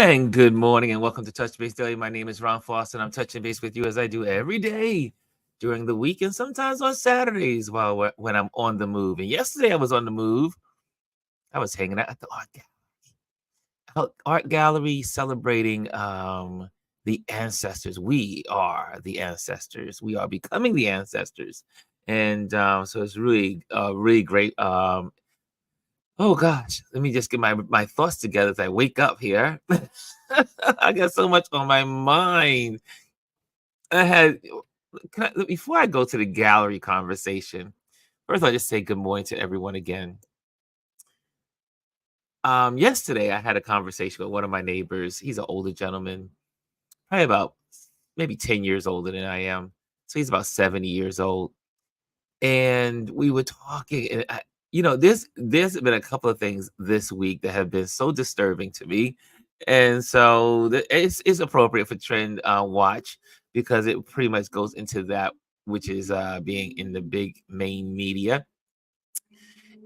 And good morning and welcome to Touch Base Daily. My name is Ron Foster and I'm touching base with you as I do every day during the week and sometimes on Saturdays when I'm on the move. And yesterday I was on the move. I was hanging out at the art gallery celebrating the ancestors. We are the ancestors. We are becoming the ancestors. And so it's really great. Oh gosh, let me just get my thoughts together as I wake up here. I got so much on my mind. I had before I go to the gallery conversation, first I'll just say good morning to everyone again. Yesterday I had a conversation with one of my neighbors. He's an older gentleman, probably about maybe 10 years older than I am. So he's about 70 years old. And we were talking, and there's been a couple of things this week that have been so disturbing to me, and so it's appropriate for trend watch because it pretty much goes into that which is being in the big main media.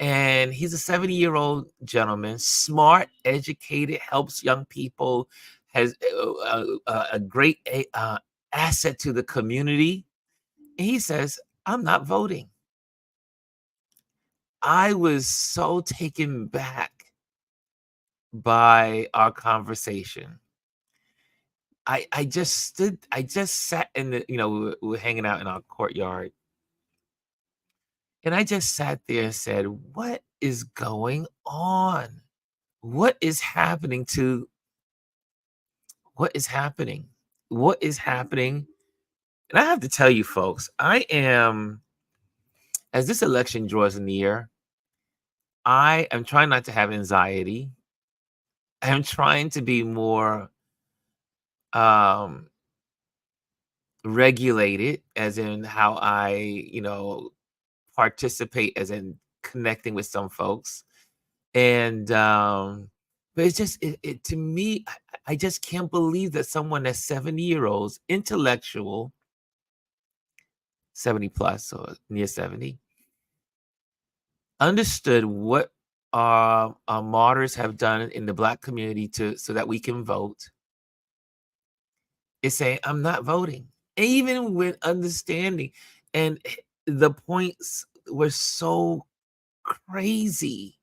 And he's a 70-year-old gentleman, smart, educated, helps young people, has a great asset to the community. And he says, "I'm not voting." I was so taken back by our conversation. I just sat in we were hanging out in our courtyard, and I just sat there and said, "What is going on? What is happening to what is happening? What is happening?" And I have to tell you, folks, as this election draws near, I am trying not to have anxiety. I'm trying to be more um regulated, as in how I, participate, as in connecting with some folks. And but it's just it to me, I just can't believe that someone that's 70-year-olds, intellectual, 70 plus or near 70, understood what our martyrs have done in the Black community to so that we can vote, is saying, "I'm not voting." Even with understanding. And the points were so crazy.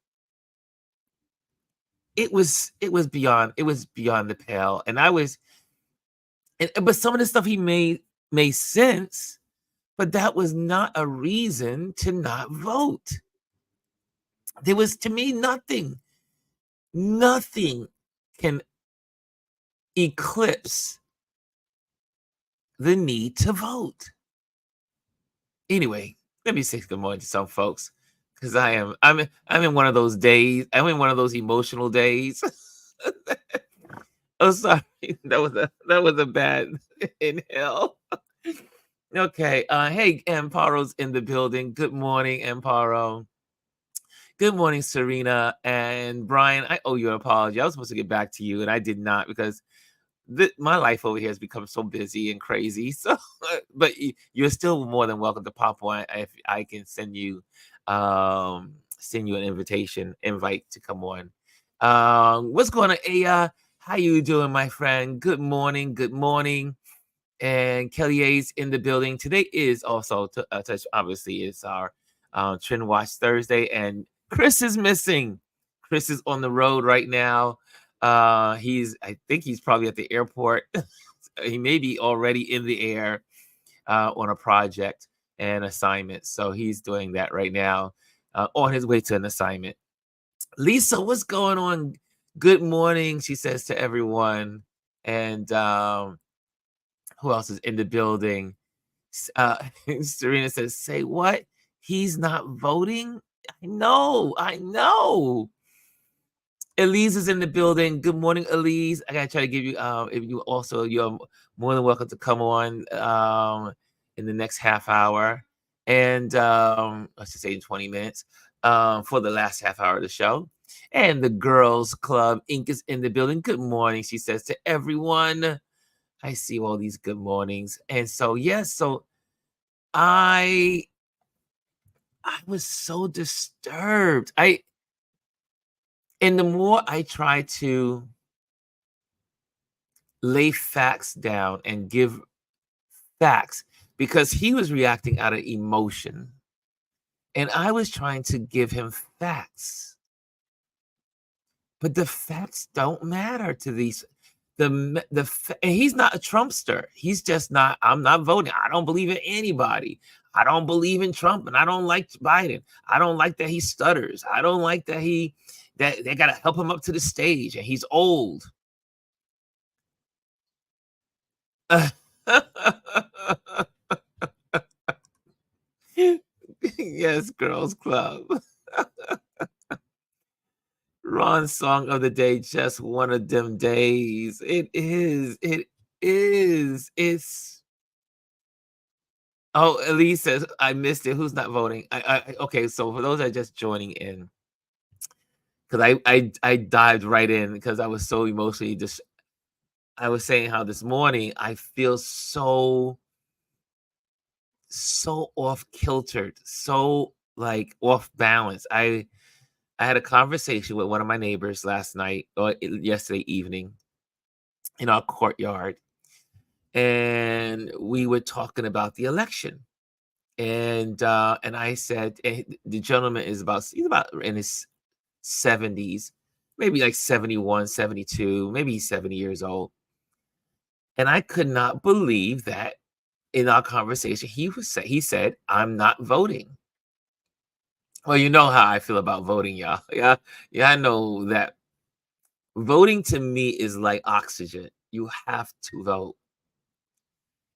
It was beyond the pale. And but some of the stuff he made sense, but that was not a reason to not vote. There was, to me, nothing can eclipse the need to vote. Anyway, let me say good morning to some folks, because I'm in one of those days. I'm in one of those emotional days. Oh, sorry. That was a bad inhale. Okay. Hey, Amparo's in the building. Good morning, Amparo. Good morning, Serena and Bryan. I owe you an apology. I was supposed to get back to you, and I did not, because my life over here has become so busy and crazy. So, but you're still more than welcome to pop on. If I can send you an invite to come on. What's going on, Aya? How you doing, my friend? Good morning. Good morning. And Kellya's in the building. Today is also obviously it's our Trend Watch Thursday, and Chris is missing. Chris is on the road right now. I think he's probably at the airport. He may be already in the air on a project and assignment. So he's doing that right now, on his way to an assignment. Lisa, what's going on? Good morning, she says to everyone. And who else is in the building? Serena says, "Say what? He's not voting?" I know. Alieze is in the building. Good morning, Alieze. I gotta try to give you if you're more than welcome to come on in the next half hour. And let's just say in 20 minutes for the last half hour of the show. And the Girls Club Inc. is in the building. Good morning, she says to everyone. I see all these good mornings. And so, yes, so I was so disturbed. And the more I try to lay facts down and give facts because he was reacting out of emotion. And I was trying to give him facts. But the facts don't matter to these and he's not a Trumpster. He's just not. I'm not voting. I don't believe in anybody. I don't believe in Trump, and I don't like Biden. I don't like that he stutters. I don't like that they got to help him up to the stage, and he's old. Yes, girls club. Ron's song of the day, just one of them days. It is. It is. It's. Oh, Elise says I missed it. Who's not voting? Okay. So for those that are just joining in, because I dived right in because I was so emotionally just. I was saying how this morning I feel so off kiltered, so like off balance. I had a conversation with one of my neighbors last night or yesterday evening in our courtyard, and we were talking about the election. And I said, the gentleman he's about in his 70s, maybe like 71, 72, maybe he's 70 years old. And I could not believe that in our conversation, he said, I'm not voting. Well, you know how I feel about voting, y'all. Yeah, yeah, I know that voting to me is like oxygen. You have to vote.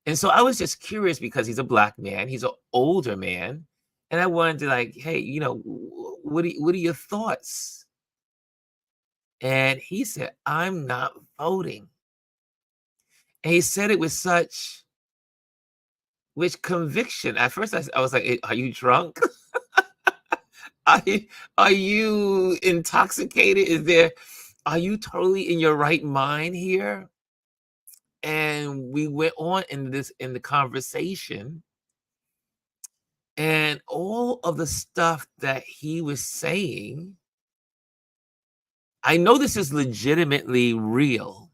And so I was just curious because he's a black man, he's an older man, and I wanted to like, hey, what are your thoughts? And he said, I'm not voting. And he said it with such with conviction. At first, I was like, are you drunk? are, you, are you intoxicated? Are you totally in your right mind here? And we went on in the conversation, and all of the stuff that he was saying, I know this is legitimately real.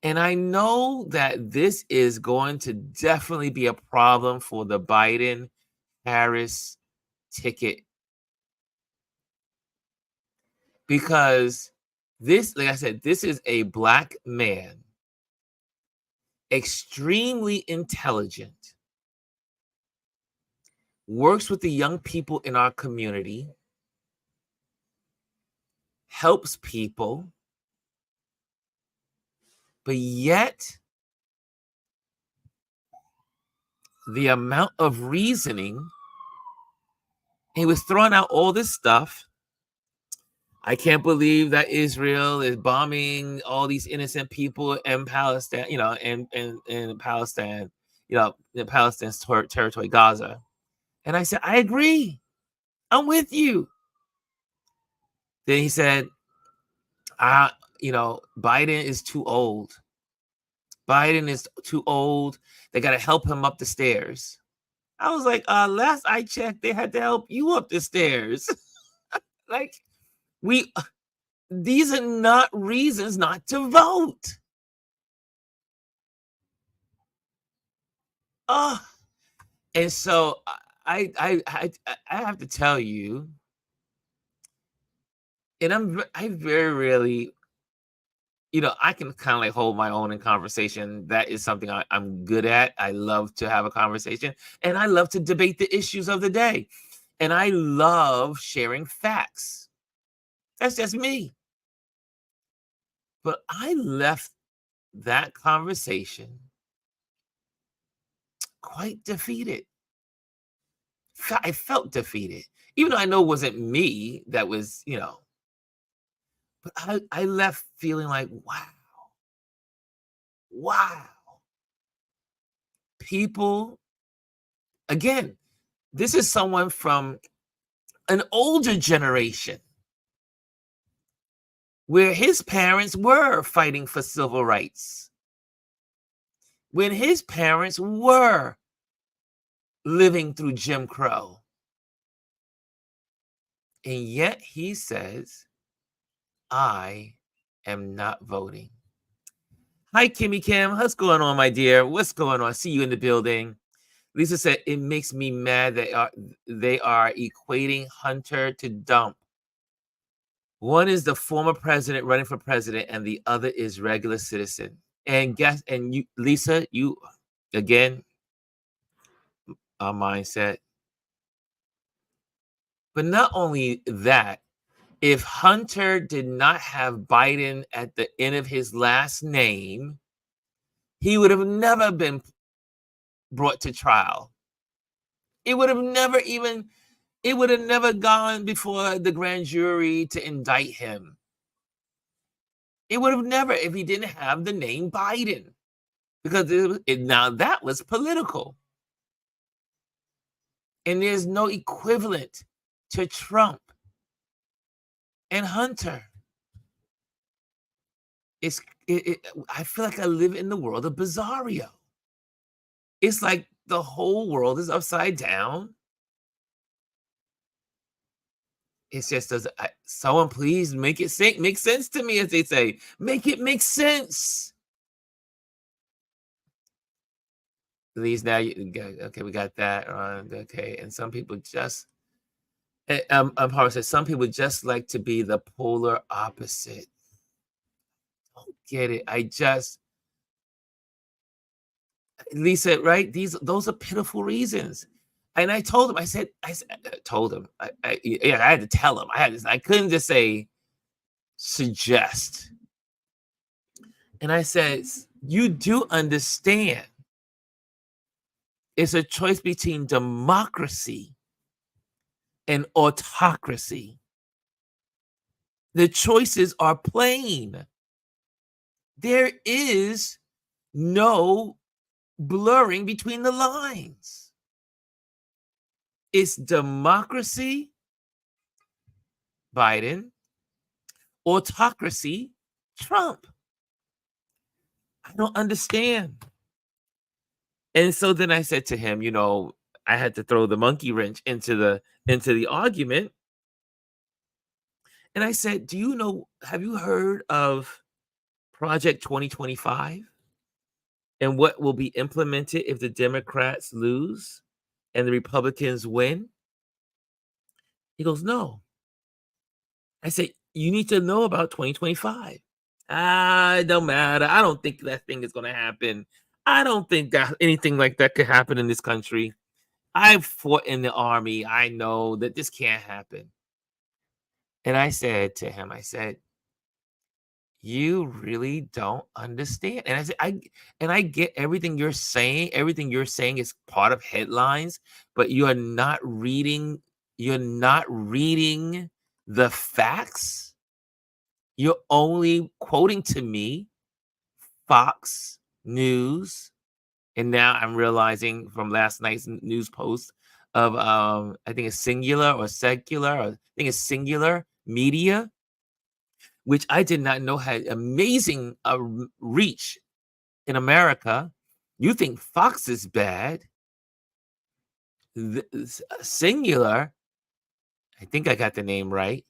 And I know that this is going to definitely be a problem for the Biden Harris ticket because this, like I said, this is a black man, extremely intelligent, works with the young people in our community, helps people, but yet the amount of reasoning, he was throwing out all this stuff. I can't believe that Israel is bombing all these innocent people in Palestine, in Palestine, in Palestine's territory, Gaza. And I said, I agree. I'm with you. Then he said, Biden is too old. Biden is too old. They got to help him up the stairs. I was like, last I checked, they had to help you up the stairs. Like, these are not reasons not to vote. Oh, and so I have to tell you, and I very rarely, I can kind of like hold my own in conversation. That is something I'm good at. I love to have a conversation, and I love to debate the issues of the day, and I love sharing facts. That's just me. But I left that conversation quite defeated. I felt defeated, even though I know it wasn't me that was, but I left feeling like, wow. People, again, this is someone from an older generation where his parents were fighting for civil rights, when his parents were living through Jim Crow. And yet he says, I am not voting. Hi, Kimmy Kim. What's going on, my dear? What's going on? I see you in the building. Lisa said, it makes me mad that they are equating Hunter to Dump. One is the former president running for president, and the other is regular citizen. And you, Lisa, you again, our mindset. But not only that, if Hunter did not have Biden at the end of his last name, he would have never been brought to trial. It would have never even, it would have never gone before the grand jury to indict him. It would have never, if he didn't have the name Biden, because now that was political. And there's no equivalent to Trump and Hunter. I feel like I live in the world of bizarro. It's like the whole world is upside down. It's just someone please make it make sense to me, as they say. Make it make sense. Please now, okay, we got that on. Okay, and some people just, Harvey says some people just like to be the polar opposite. Don't get it. Lisa, right? Those are pitiful reasons. And I told him, I told him, I had to tell him. I couldn't just say suggest. And I said, you do understand it's a choice between democracy and autocracy. The choices are plain. There is no blurring between the lines. It's democracy, Biden, autocracy, Trump. I don't understand. And so then I said to him, I had to throw the monkey wrench into the argument. And I said, have you heard of Project 2025 and what will be implemented if the Democrats lose and the Republicans win? He goes, no. I said, you need to know about 2025. It don't matter. I don't think that thing is going to happen. I don't think that anything like that could happen in this country. I've fought in the army. I know that this can't happen. And I said to him, you really don't understand. And I said, I get everything you're saying. Everything you're saying is part of headlines, but you're not reading the facts. You're only quoting to me Fox News. And now I'm realizing from last night's news post of I think it's Singular or Secular, or I think it's Singular Media, which I did not know had amazing reach in America. You think Fox is bad? Singular, I think I got the name right.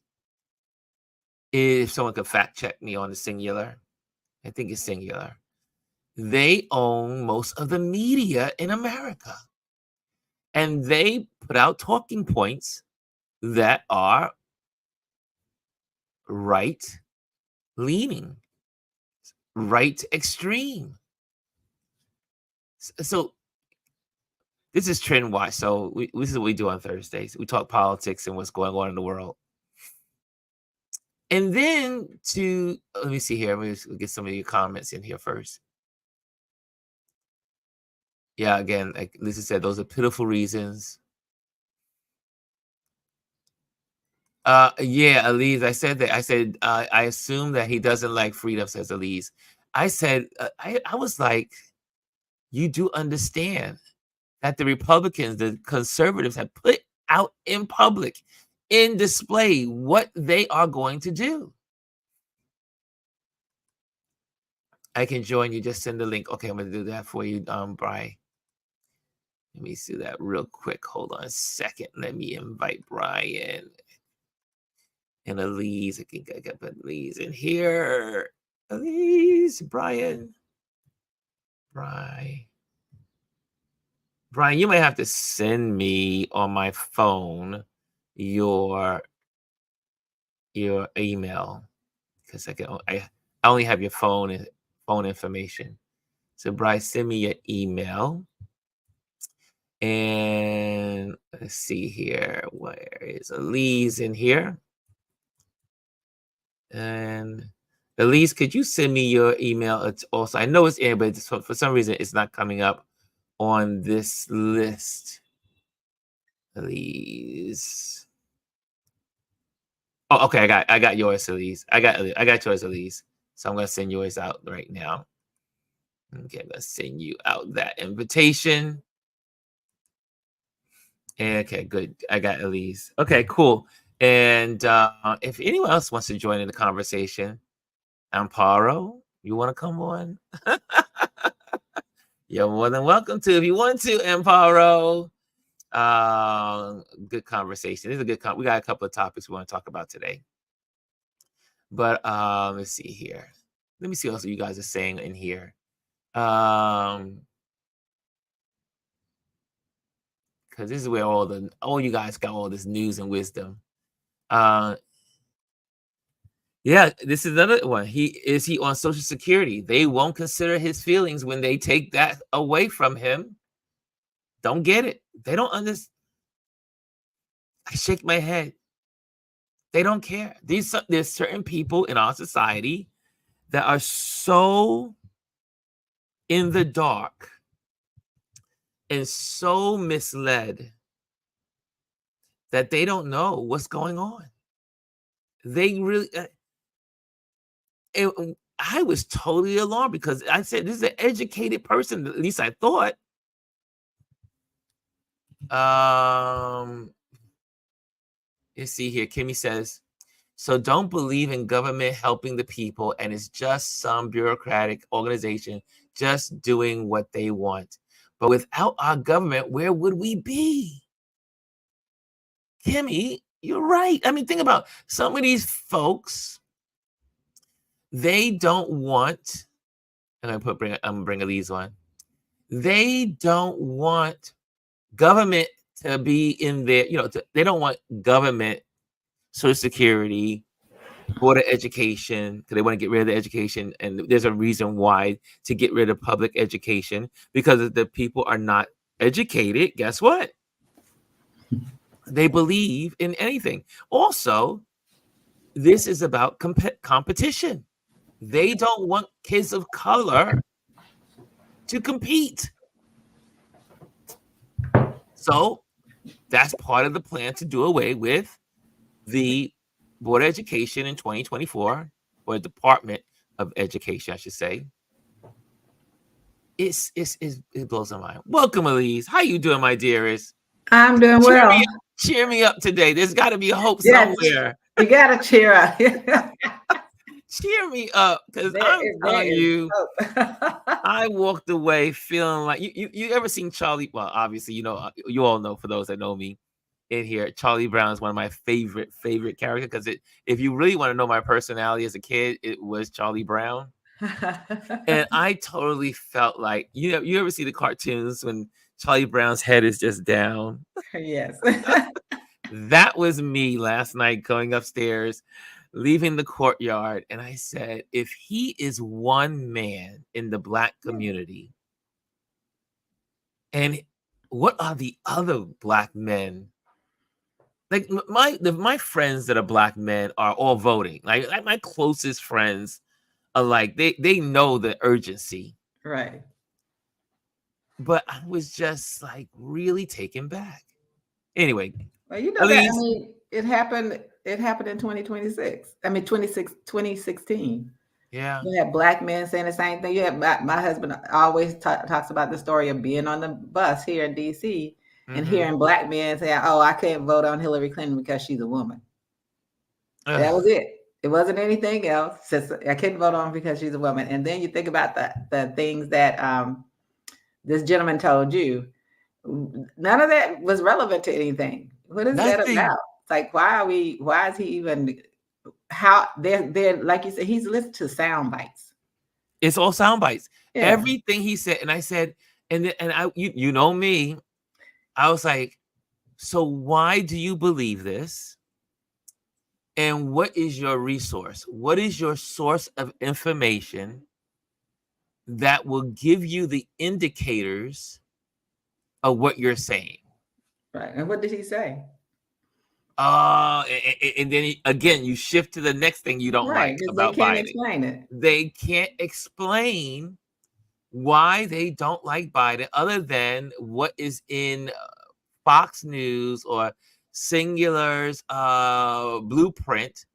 If someone could fact check me on the Singular, I think it's Singular. They own most of the media in America. And they put out talking points that are right leaning, right extreme. So this is Trend Watch. So this is what we do on Thursdays. We talk politics and what's going on in the world. And then let me see here. Let me get some of your comments in here first. Yeah, again, like Lisa said, those are pitiful reasons. Yeah, Alieze, I said that. I said, I assume that he doesn't like freedom, says Alieze. I said, I was like, you do understand that the Republicans, the conservatives have put out in public, in display, what they are going to do. I can join you. Just send the link. Okay, I'm going to do that for you, Bryan. Let me see that real quick. Hold on a second. Let me invite Bryan and Alieze. I think I got Alieze in here. Alieze, Bryan. Bryan, you may have to send me on my phone your email, because I only have your phone information. So Bryan, send me your email. And let's see here. Where is Alieze in here? And Alieze, could you send me your email? It's also, I know it's in, but for some reason it's not coming up on this list. Alieze. Oh, okay. I got yours, Alieze. I got yours, Alieze. So I'm gonna send yours out right now. Okay, I'm gonna send you out that invitation. Okay, good. I got Alieze. Okay, cool. And if anyone else wants to join in the conversation, Amparo, you want to come on? You're more than welcome to. If you want to, Amparo. Good conversation. This is a good. We got a couple of topics we want to talk about today. But let's see here. Let me see what else you guys are saying in here. Because this is where all you guys got all this news and wisdom. Yeah, this is another one. Is he on Social Security? They won't consider his feelings when they take that away from him. Don't get it. They don't understand. I shake my head. They don't care. There's certain people in our society that are so in the dark and so misled that they don't know what's going on. They really. I was totally alarmed because I said, this is an educated person, at least I thought. You see here, Kimmy says, so don't believe in government helping the people, and it's just some bureaucratic organization just doing what they want. But without our government, where would we be? Kimmy, you're right. I mean, think about some of these folks. They don't want. I'm gonna bring Alieze on. They don't want government to be in there. They don't want government, Social Security, Board of Education, because they want to get rid of the education. And there's a reason why to get rid of public education, because if the people are not educated, guess what? They believe in anything. Also, this is about competition. They don't want kids of color to compete. So that's part of the plan to do away with the Board of Education in 2024, or Department of Education, I should say. It blows my mind. Welcome, Alieze. How you doing, my dearest? I'm doing well. Cheer me up today. There's got to be hope somewhere. You got to cheer up. Cheer me up, because I'm telling you, I walked away feeling like you ever seen Charlie? Well, obviously, you all know, for those that know me in here, Charlie Brown is one of my favorite characters, because if you really want to know my personality as a kid, it was Charlie Brown. And I totally felt like, you ever see the cartoons when Charlie Brown's head is just down? Yes. That was me last night going upstairs, leaving the courtyard, and I said, if he is one man in the Black community, and what are the other Black men? Like my friends that are Black men are all voting. Like my closest friends are like, they know the urgency. Right. But I was just like really taken back. Anyway. Well, it happened in 2026. I mean, 2016. Yeah. You have Black men saying the same thing. You have my husband always talks about the story of being on the bus here in DC and hearing Black men say, oh, I can't vote on Hillary Clinton because she's a woman. That was it. It wasn't anything else. Just, I couldn't vote on because she's a woman. And then you think about the things that this gentleman told you. None of that was relevant to anything. What is that about? It's like, why is he even, how they're like you said, he's listened to sound bites. It's all sound bites. Yeah. Everything he said, and I said, you know me, I was like, so why do you believe this? And what is your resource? What is your source of information that will give you the indicators of what you're saying? Right. And what did he say? And then again, you shift to the next thing you don't Right. like Because they about can't Biden. explain it. They can't explain why they don't like Biden other than what is in Fox News or Singular's blueprint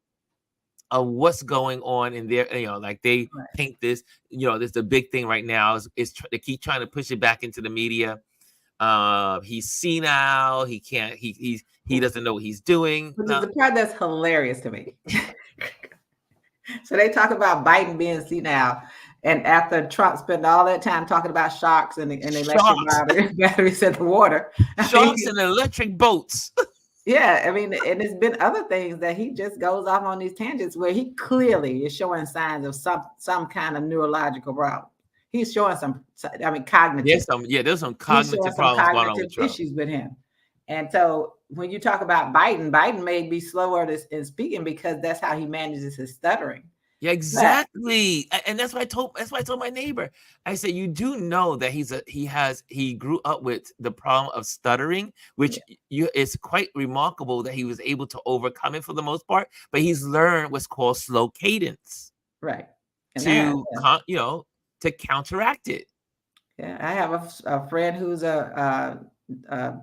of what's going on in there. Like they Right. paint this, there's the big thing right now is they keep trying to push it back into the media. He's senile. He can't. He doesn't know what he's doing. Which is the part that's hilarious to me. So they talk about Biden being senile, and after Trump spent all that time talking about sharks and electric batteries in the water, sharks and electric boats. Yeah, I mean, and it's been other things that he just goes off on these tangents where he clearly is showing signs of some kind of neurological problem. He's showing cognitive. There's some cognitive problems going on with Trump. Issues with him. And so when you talk about Biden may be slower in speaking because that's how he manages his stuttering. Yeah, exactly. And that's why I told my neighbor. I said, you do know that he grew up with the problem of stuttering, which it's quite remarkable that he was able to overcome it for the most part. But he's learned what's called slow cadence, right? And to counteract it. Yeah, I have a friend who's a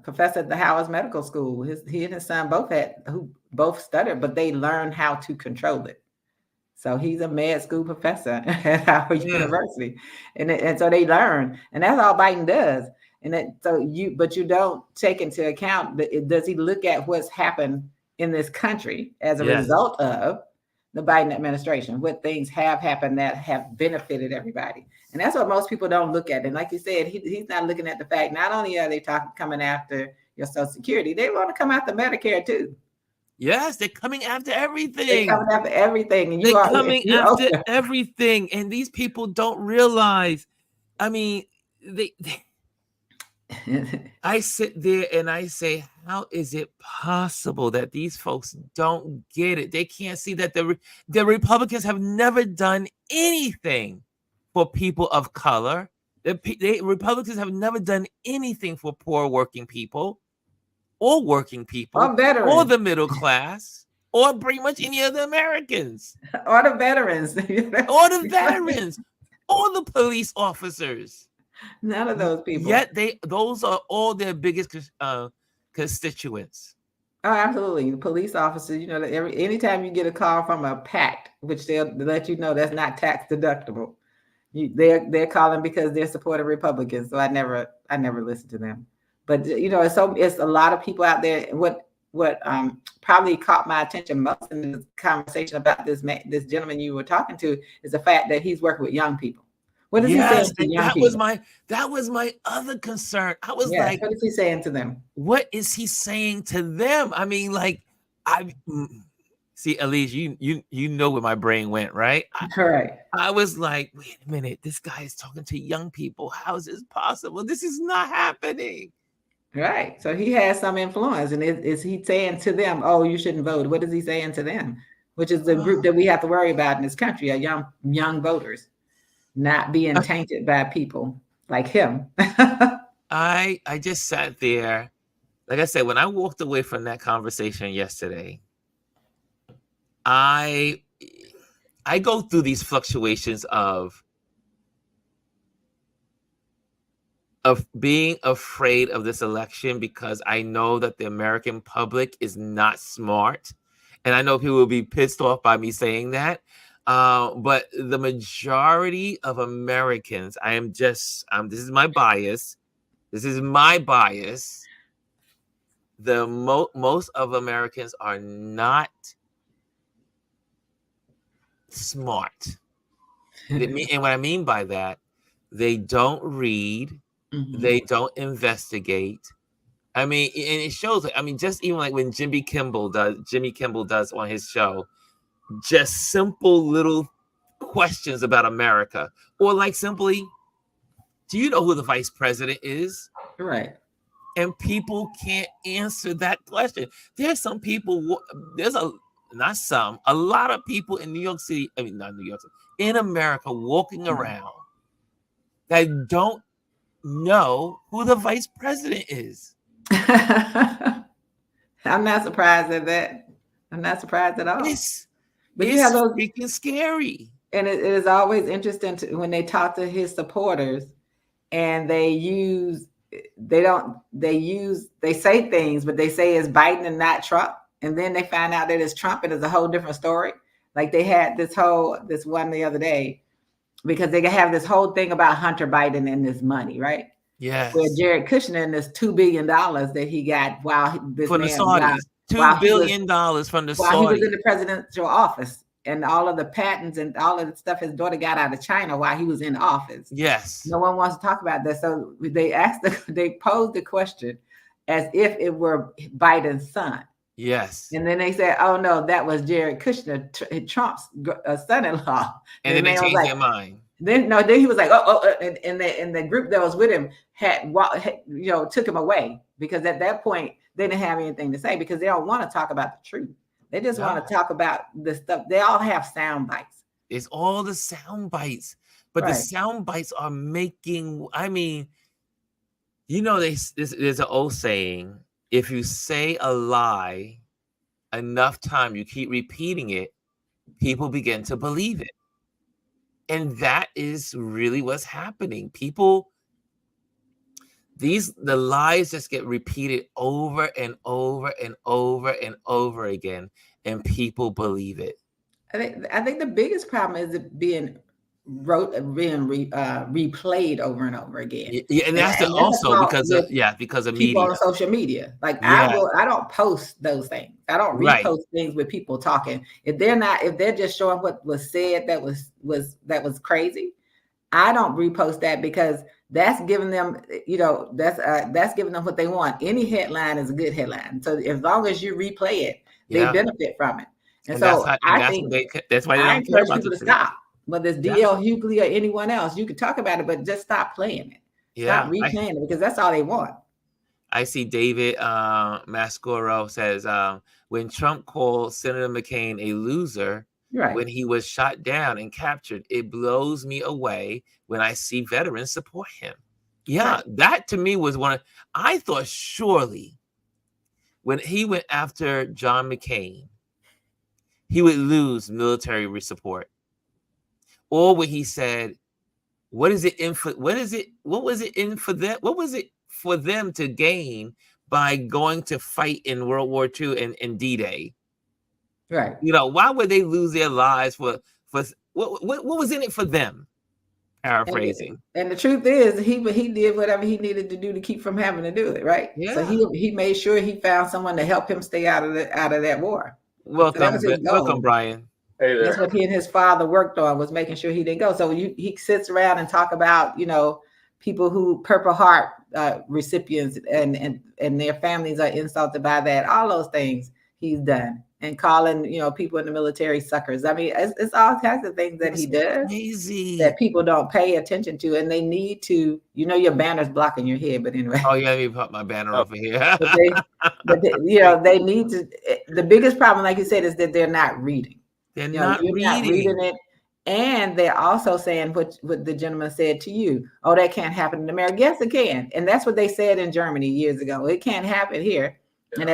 professor at the Howard Medical School. He and his son both stuttered, but they learned how to control it. So he's a med school professor at Howard University, and so they learn, and that's all Biden does. But you don't take into account does he look at what's happened in this country as a result of the Biden administration? What things have happened that have benefited everybody, and that's what most people don't look at. And like you said, he's not looking at the fact not only are they coming after your Social Security, they want to come after Medicare too. Yes, they're coming after everything. They're coming after everything. And they're coming after everything. And these people don't realize. I mean, I sit there and I say, how is it possible that these folks don't get it? They can't see that the Republicans have never done anything for people of color. The Republicans have never done anything for poor working people. Or working people, or the middle class, or pretty much any of the Americans, or the veterans, or the police officers. None of those people. Yet those are all their biggest constituents. Oh, absolutely. The police officers, anytime you get a call from a PAC, which they'll let you know that's not tax deductible, they're calling because they're supporting Republicans. So I never listen to them. But it's a lot of people out there. What probably caught my attention most in this conversation about this gentleman you were talking to is the fact that he's working with young people. What is he saying to young people? That was my other concern. I was like, what is he saying to them? What is he saying to them? I mean, see, Alieze, you know where my brain went, right? Correct. I was like, wait a minute, this guy is talking to young people. How is this possible? This is not happening. Right. So he has some influence. And is he saying to them, oh, you shouldn't vote? What is he saying to them? Which is the group that we have to worry about in this country, are young voters, not being tainted by people like him. I just sat there. Like I said, when I walked away from that conversation yesterday, I go through these fluctuations of being afraid of this election because I know that the American public is not smart. And I know people will be pissed off by me saying that. But the majority of Americans, this is my bias. The most of Americans are not smart. And what I mean by that, they don't read. Mm-hmm. They don't investigate. I mean, and it shows. I mean, just even like when Jimmy Kimmel does on his show, just simple little questions about America, or like simply, Do you know who the vice president is? Right. And people can't answer that question. There's some people, a lot of people in New York City, I mean, not New York City, in America walking around that don't know who the vice president is. I'm not surprised at that. I'm not surprised at all. But you have It's those freaking scary. And it is always interesting when they talk to his supporters and they say things, but they say it's Biden and not Trump. And then they find out that it's Trump and it's a whole different story. Like they had this one the other day, because they have this whole thing about Hunter Biden and this money, right? Yes. Where Jared Kushner and this $2 billion that he got while this from man, the Saudis, $2 billion from the Saudis. While he was in the presidential office. And all of the patents and all of the stuff his daughter got out of China while he was in office. Yes. No one wants to talk about that. So they posed the question as if it were Biden's son. Yes. And then they said, oh, no, that was Jared Kushner, Trump's son-in-law. And then they changed their mind. Then he was like, and the group that was with him took him away, because at that point they didn't have anything to say, because they don't want to talk about the truth. They just want to talk about the stuff. They all have sound bites. It's all the sound bites, but the sound bites are making. I mean, there's an old saying: if you say a lie enough time, you keep repeating it, people begin to believe it. And that is really what's happening. The lies just get repeated over and over and over and over again, and people believe it. I think the biggest problem is it being replayed over and over again. Yeah, and that's because of people media on social media. Like I don't post those things. I don't repost things with people talking. If they're just showing what was said that was crazy, I don't repost that, because that's giving them, that's giving them what they want. Any headline is a good headline. So as long as you replay it, they benefit from it. And so I think that's why I encourage people to stop. Whether it's D.L. Hughley or anyone else, you can talk about it, but just stop playing it. Stop replaying it, because that's all they want. I see David Mascoro says, when Trump called Senator McCain a loser, when he was shot down and captured, it blows me away when I see veterans support him. Yeah, that to me was I thought surely when he went after John McCain, he would lose military support. Or when he said, what was it for them to gain by going to fight in World War II and D-Day? Right. Why would they lose their lives for what was in it for them? Paraphrasing. And the truth is, he did whatever he needed to do to keep from having to do it, right? Yeah. So he made sure he found someone to help him stay out of that war. Welcome, Bryan. Hey there. That's what he and his father worked on, was making sure he didn't go. So he sits around and talk about, people who Purple Heart recipients and their families are insulted by that. All those things he's done, and calling people in the military suckers. I mean, it's all kinds of things that he does that people don't pay attention to, and they need to. Your banner's blocking your head, but anyway. Oh yeah, let me put my banner over here. They need to. The biggest problem, like you said, is that they're not reading. They're not reading it. And they're also saying what the gentleman said to you. Oh, that can't happen in America. Yes, it can. And that's what they said in Germany years ago. It can't happen here. Yeah. And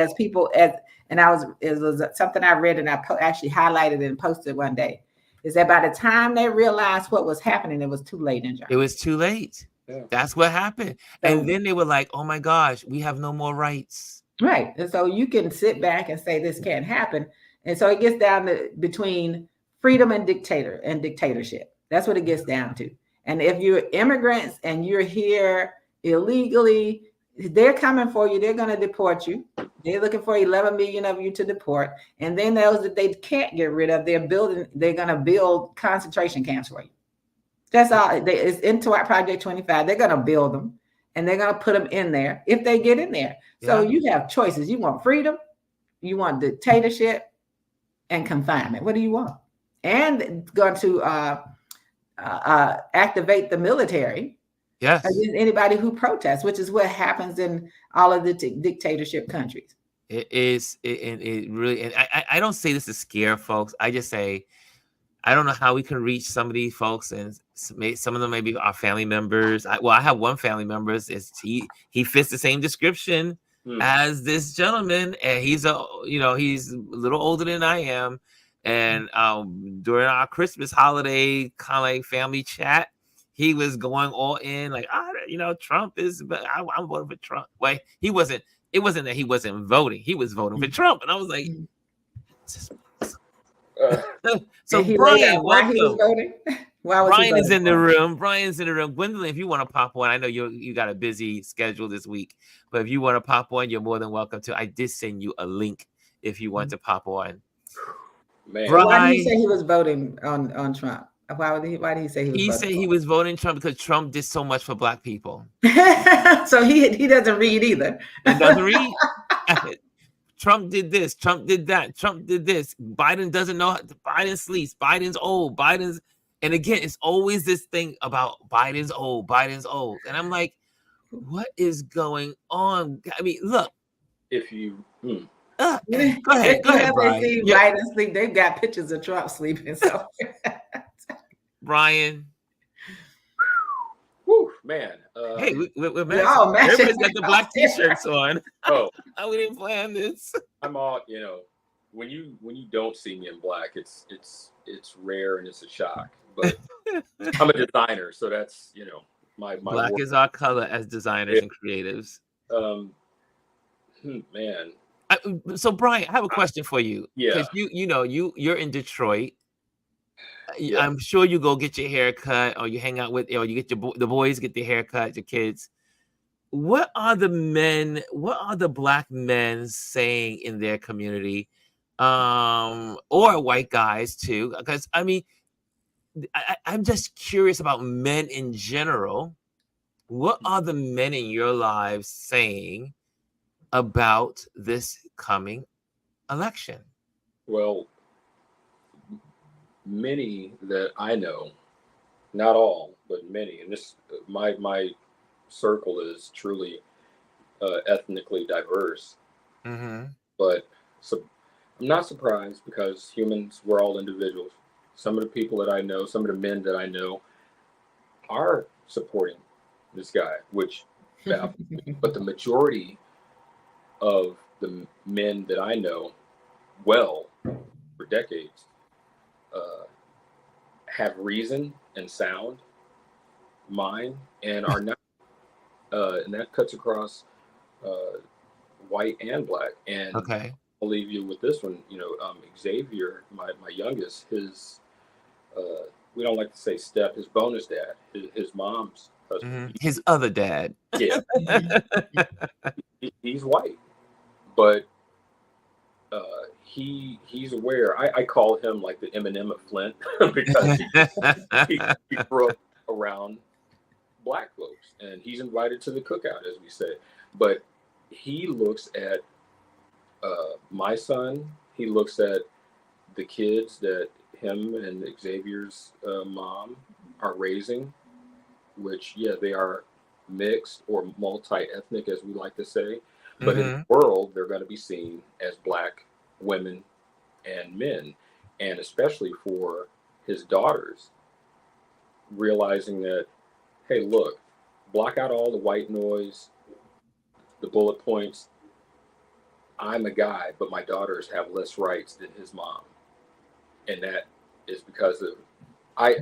it was something I read, and I actually highlighted and posted one day, is that by the time they realized what was happening, it was too late in Germany. It was too late. Yeah. That's what happened. And then they were like, oh my gosh, we have no more rights. Right. And so you can sit back and say this can't happen. And so it gets down to between freedom and dictatorship. That's what it gets down to. And if you're immigrants and you're here illegally, they're coming for you. They're going to deport you. They're looking for 11 million of you to deport. And then those that they can't get rid of, they're going to build concentration camps for you. That's all. It's into our Project 25. They're going to build them, and they're going to put them in there if they get in there. Yeah. So you have choices. You want freedom, you want dictatorship, and confinement. What do you want? And going to activate the military Yes. against anybody who protests, which is what happens in all of the dictatorship countries. It is, and it really, and I don't say this to scare folks. I just say, I don't know how we can reach some of these folks, and some of them maybe our family members. I have one family member. He fits the same description as this gentleman, and he's he's a little older than I am. And during our Christmas holiday kind of like family chat, he was going all in like, Trump is, but I'm voting for Trump. Well, he wasn't. It wasn't that he wasn't voting; he was voting for Trump, and I was like, so he laid out Bryan, why he was welcome. voting. Why was he Bryan is voting in the room. Bryan's in the room. Gwendolyn, if you want to pop on, I know you got a busy schedule this week, but if you want to pop on, you're more than welcome to. I did send you a link if you want to pop on. Man. Why did he say he was voting on Trump? Why did he say he was He voting? said he was voting Trump because Trump did so much for Black people. So he doesn't read either. And doesn't read. Trump did this. Trump did that. Trump did this. Biden doesn't know. Biden sleeps. Biden's old. And again, it's always this thing about Biden's old. Biden's old. And I'm like, what is going on? I mean, look. If you go ahead, Bryan. They see Biden sleep. They've got pictures of Trump sleeping. So, Bryan. Woo, man. Hey, we're man. Everybody's got the black t-shirts on. Oh, we didn't plan this. I'm all, when you don't see me in black, it's rare and it's a shock. But I'm a designer, so that's my black work. is our color as designers and creatives. Man. So Bryan, I have a question for you. Yeah. Because you're in Detroit. Yeah. I'm sure you go get your hair cut, or you hang out with, or you get the boys get their haircut, your kids. What are the Black men saying in their community, or white guys too? Because I mean, I'm just curious about men in general. What are the men in your lives saying about this coming election? Well, many that I know, not all, but many, and this my circle is truly ethnically diverse. Mm-hmm. But I'm not surprised, because humans, we're all individuals. Some of the people that I know, some of the men that I know, are supporting this guy, but the majority of the men that I know well for decades have reason and sound mind and are not, and that cuts across white and black. And okay, I'll leave you with this one. Xavier, my youngest, his we don't like to say step, his bonus dad, his mom's husband. Mm-hmm. His other dad. Yeah. He's white, but he's aware. I call him like the Eminem of Flint because he grew up around black folks, and he's invited to the cookout, as we say. But he looks at my son. He looks at the kids that him and Xavier's mom are raising, which, they are mixed or multi-ethnic, as we like to say. But in the world, they're going to be seen as black women and men, and especially for his daughters, realizing that, hey, look, block out all the white noise, the bullet points. I'm a guy, but my daughters have less rights than his mom. And that is because of, I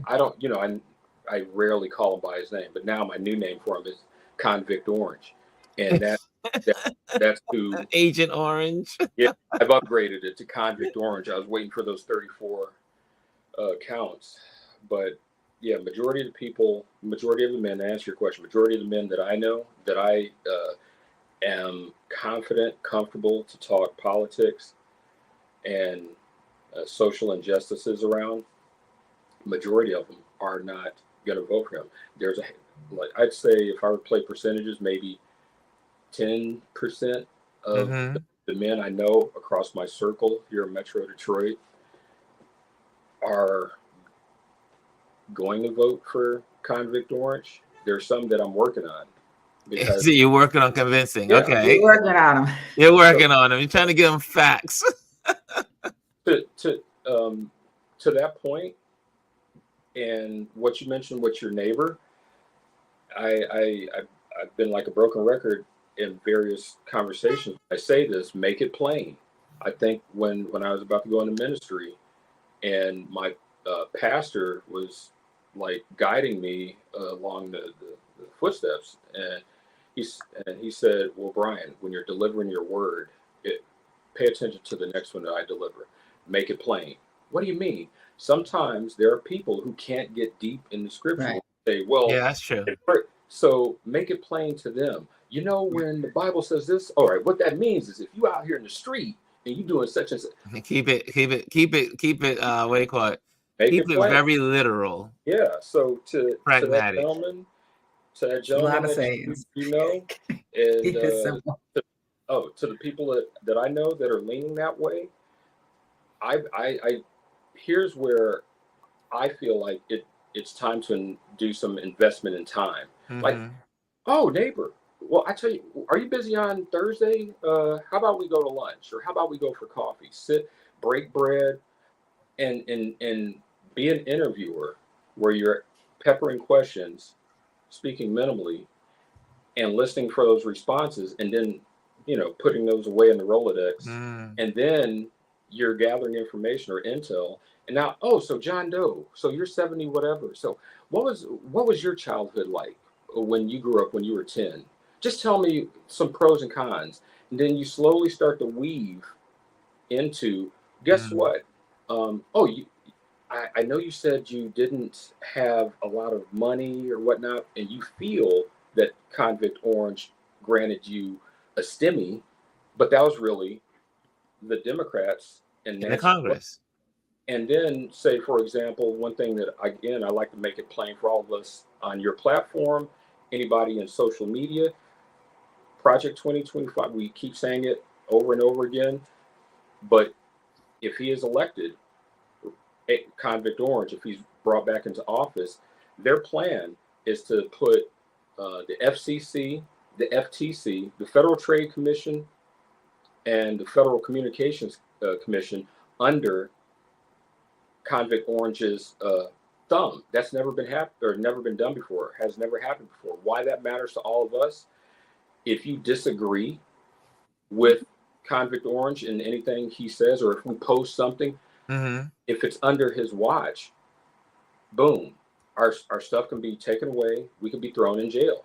I rarely call him by his name, but now my new name for him is Convict Orange. And that's who Agent Orange. Yeah, I've upgraded it to Convict Orange. I was waiting for those 34 counts. But yeah, majority of the men, to answer your question, majority of the men that I know, that I am confident, comfortable to talk politics and social injustices around, majority of them are not going to vote for him. I'd say, if I would play percentages, maybe 10% of the men I know across my circle here in Metro Detroit are going to vote for Convict Orange, there's some that I'm working on. Because So you're working on convincing. Yeah. Okay. You're working on them. You're working on them. You're trying to give them facts. to that point, and what you mentioned with your neighbor, I've been like a broken record in various conversations. I say this, make it plain. I think when I was about to go into ministry, and my pastor was like guiding me along the footsteps, and he said, "Well, Bryan, when you're delivering your word, pay attention to the next one that I deliver. Make it plain." What do you mean? Sometimes there are people who can't get deep in the scripture. Right. Say, well, Yeah, that's true. so make it plain to them. You know, when the Bible says this, all right, what that means is if you out here in the street and you doing such and such, keep it. What do you call it? Keep it plain. very literal. Yeah. So to Pragmatic. that A lot of gentleman sayings. you know, Keep and it simple. to the people that I know that are leaning that way, I here's where I feel like it's time to do some investment in time. Mm-hmm. Like, oh, neighbor, well, I tell you, are you busy on Thursday? How about we go to lunch, or how about we go for coffee? Sit, break bread, and be an interviewer where you're peppering questions, speaking minimally, and listening for those responses, and then putting those away in the Rolodex, and then you're gathering information or intel. And now, so John Doe, so you're 70 whatever. So what was your childhood like when you grew up, when you were 10? Just tell me some pros and cons. And then you slowly start to weave into, guess what? I know you said you didn't have a lot of money or whatnot, and you feel that Convict Orange granted you a STEMI, but that was really the Democrats and in the Congress. And then say, for example, one thing that, again, I like to make it plain for all of us on your platform, anybody in social media, Project 2025, we keep saying it over and over again, but if he is elected, Convict Orange, if he's brought back into office, their plan is to put the FCC, the FTC, the Federal Trade Commission, and the Federal Communications Commission under Convict Orange's thumb. That's never been never been done before. Has never happened before. Why that matters to all of us? If you disagree with Convict Orange and anything he says, or if we post something, if it's under his watch, boom, our stuff can be taken away. We can be thrown in jail.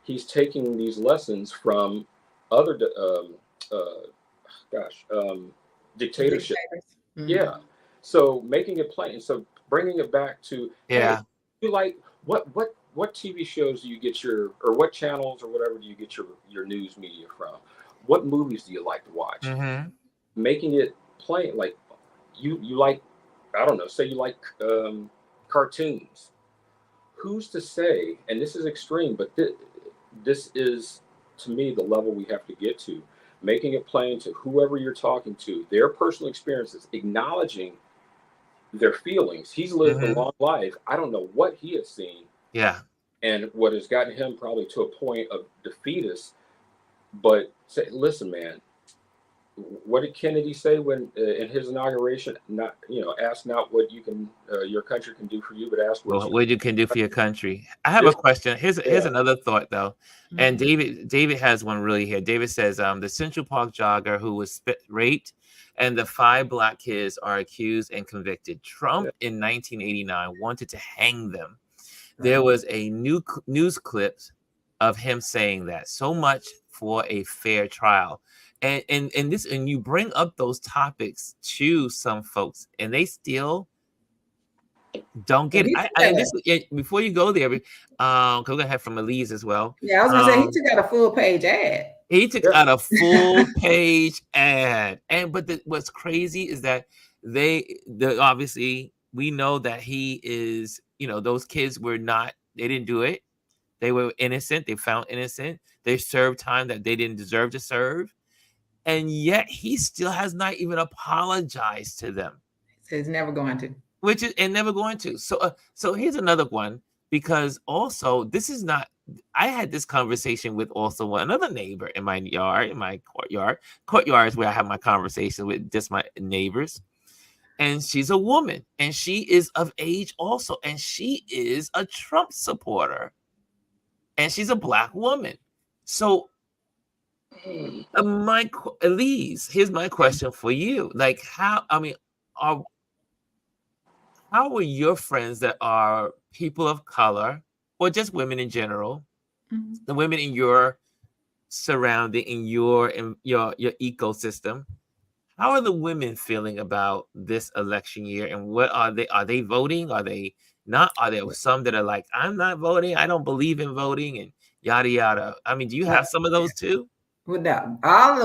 He's taking these lessons from other dictatorship. Yeah. So making it plain. So bringing it back to, hey, you like what TV shows do you get or what channels or whatever do you get your news media from? What movies do you like to watch? Making it plain, like you like, I don't know, say you like cartoons. Who's to say, and this is extreme, but this is, to me, the level we have to get to, making it plain to whoever you're talking to, their personal experiences, acknowledging their feelings. He's lived a long life. I don't know what he has seen. Yeah. And what has gotten him probably to a point of defeatist, but say, listen, man, what did Kennedy say when in his inauguration? Not, ask not what you can, your country can do for you, but ask what you can do for your country. I have a question. Here's another thought though, and David has one really here. David says, the Central Park jogger who was raped, and the 5 black kids are accused and convicted. Trump in 1989 wanted to hang them. There was a new news clip of him saying that. So much for a fair trial. And you bring up those topics to some folks, and they still don't get it. Before you go there, because we're gonna have from Alieze as well. Yeah, I was gonna say he took out a full page ad. He took out a full page ad, but what's crazy is that obviously we know that he is. Those kids were not. They didn't do it. They were innocent. They found innocent. They served time that they didn't deserve to serve. And yet he still has not even apologized to them. So he's never going to. Never going to. So here's another one. because also this is not. I had this conversation with also another neighbor in my yard, in my courtyard. Courtyard is where I have my conversation with just my neighbors. And she's a woman, and she is of age also, and she is a Trump supporter, and she's a Black woman. So, Alieze, here's my question for you: like, how are your friends that are people of color, or just women in general, the women in your surrounding, in your ecosystem? How are the women feeling about this election year, and what are they? Are they voting? Are they not? Are there some that are like, I'm not voting, I don't believe in voting, and yada yada? I mean, do you have some of those too? Well, no, all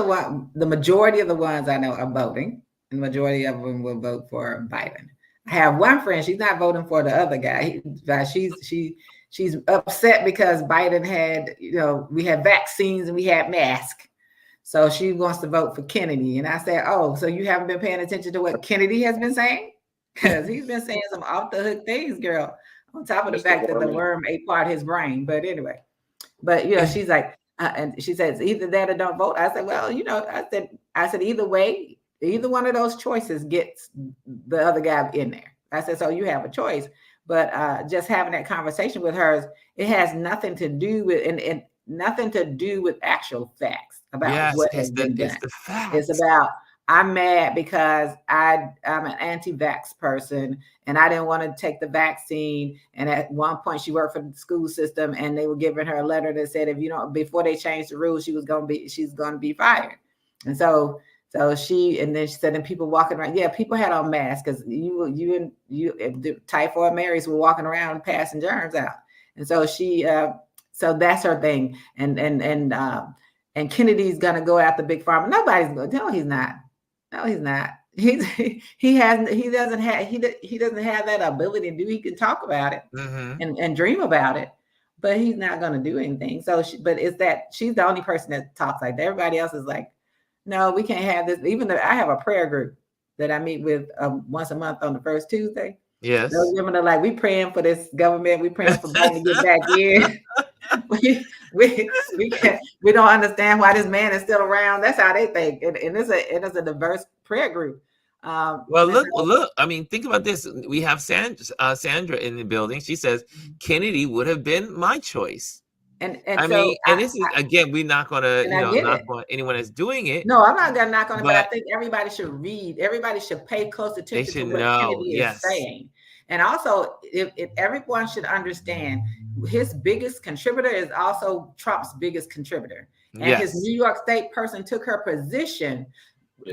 the majority of the ones I know are voting, and the majority of them will vote for Biden. I have one friend; she's not voting for the other guy. She's upset because Biden had, we had vaccines and we had masks. So she wants to vote for Kennedy. And I said, oh, so you haven't been paying attention to what Kennedy has been saying? Because he's been saying some off the hook things, girl, on top of the fact that the worm ate part of his brain. But anyway, she's like, and she says, either that or don't vote. I said, well, I said, either way, either one of those choices gets the other guy in there. I said, so you have a choice. But just having that conversation with her, it has nothing to do with, and nothing to do with actual facts about what has been done. It's about, I'm mad because I'm an anti-vax person and I didn't want to take the vaccine. And at one point she worked for the school system and they were giving her a letter that said, before they changed the rules, she's going to be fired. And so she said, and people walking around, people had on masks because you the typhoid Marys were walking around passing germs out. And so so that's her thing. And Kennedy's going to go after Big Pharma. Nobody's going to. No, he's not. No, he's not. He doesn't have that ability to do. He can talk about it and dream about it, but he's not going to do anything. So, but it's that she's the only person that talks like that. Everybody else is like, no, we can't have this. Even though I have a prayer group that I meet with once a month on the first Tuesday. Yes. Those women are like, we praying for this government. We praying for Biden to get back in. we don't understand why this man is still around. That's how they think. And it is a diverse prayer group. Well, look. I mean, think about this. We have Sandra in the building. She says Kennedy would have been my choice. And this is, again, we're not going to knock on anyone that's doing it. No, I'm not going to knock on it, but I think everybody should read. Everybody should pay close attention to what Kennedy is saying. And also, if everyone should understand, his biggest contributor is also Trump's biggest contributor. And his New York State person took her position